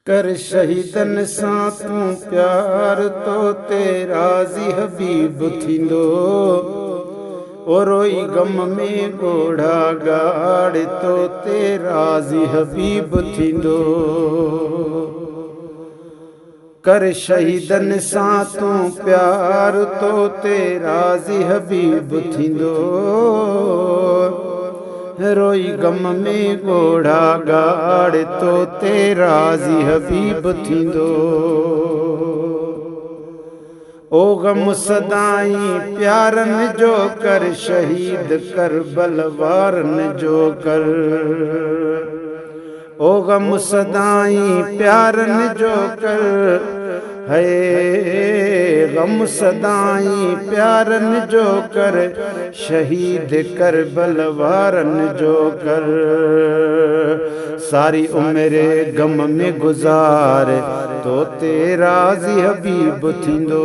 कर शहीदन सां तूं प्यार तो ते राज़ी हबीब थींदो। ओ रोई गम में ॻोढ़ा ॻाढ़ तो ते राज़ी हबीब थींदो। कर शहीदन सां तूं प्यार तो ते राज़ी हबीब थींदो। रोई गम में ॻोढ़ा ॻाढ़ तो ते राज़ी हबीब थींदो। ओ गम सदाई प्यारनि जो कर शहीद करबल वारनि जो कर। ओ गम सदाई प्यारनि जो कर है गम सदाई प्यारनि जो कर शहीद करबल वारनि जो कर। सारी उमिरि गम में गुज़ार तो ते राज़ी हबीब थींदो।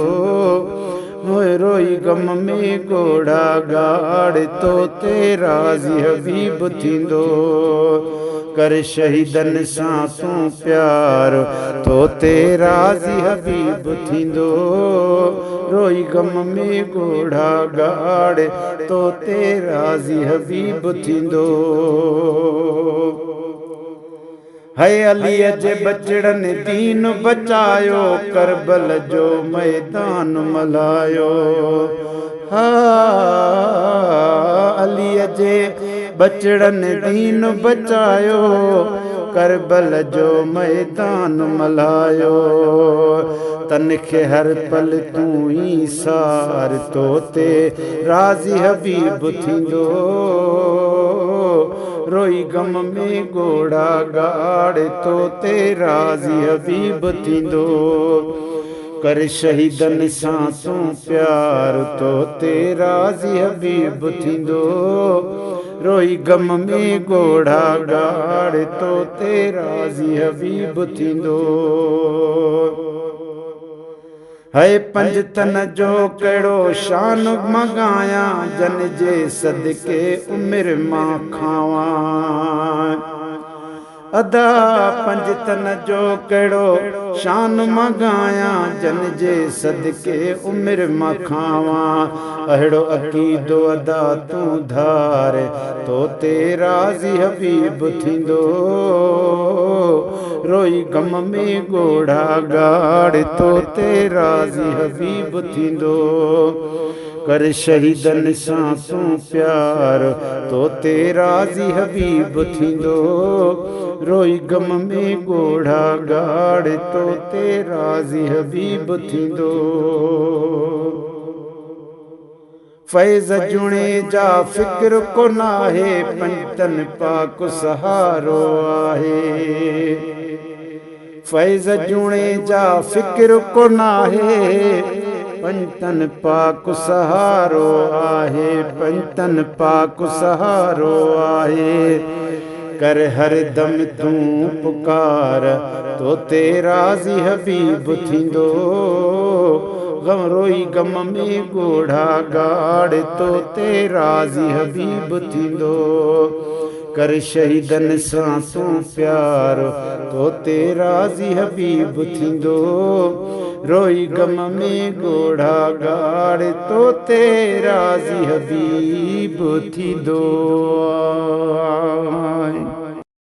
रोई गम में ॻोढ़ा ॻाढ़ तो ते राज़ी हबीब थींदो। कर शहीदन सां तूं प्यार तो ते राज़ी हबीब थींदो। रोई गम में ॻोढ़ा ॻाढ़ तो ते राज़ी हबीब थींदो। है अलीअ जे बचड़नि दीन बचायो करबल जो मैदान मल्हायो। हा अलीअ जे बचड़नि दीन बचायो करबल जो मैदान मल्हायो। तन खे हर पल तूं ई सार तो ते राज़ी हबीब थींदो। रोई गम में ॻोढ़ा ॻाढ़ तो ते राज़ी हबीब थींदो। कर शहीदन सां तूं प्यार तो ते राज़ी हबीब थींदो। रोई गम में ॻोढ़ा ॻाढ़ तो ते राज़ी हबीब थींदो। है पंज तन जो कहिड़ो शान मॻायां जन जे सदके उमिरि मां खावां। अदा पंज तन जो कहिड़ो शान मॻायां जन जे सदके उमिरि मां खावां। अहिड़ो अक़ीदो अदा तूं धार तो ते राज़ी हबीब थींदो। रोई गम में ॻोढ़ा ॻाढ़ तो ते राज़ी हबीब थींदो। कर शहीदन सां तूं प्यार तो ते राज़ी हबीब थींदो। रोई गम में ॻोढ़ा ॻाढ़ तो ते राज़ी हबीब थींदो। फैज़ जुणे जा फ़िक्र कोन आहे पंजतन पाक सहारो आहे। फैज़ जुणे जा फ़िक्र कोन आहे पंजतन पाक सहारो आहे। पंजतन पाक सहारो आहे। कर हर दम तूं पुकार तो ते राज़ी हबीब थींदो। रोई गम में ॻोढ़ा ॻाढ़ तो ते राज़ी हबीब थींदो। कर शहीदन सां तूं प्यार तो ते राज़ी हबीब थींदो। रोई गम में ॻोढ़ा ॻाढ़ तो ते राज़ी हबीब थींदो।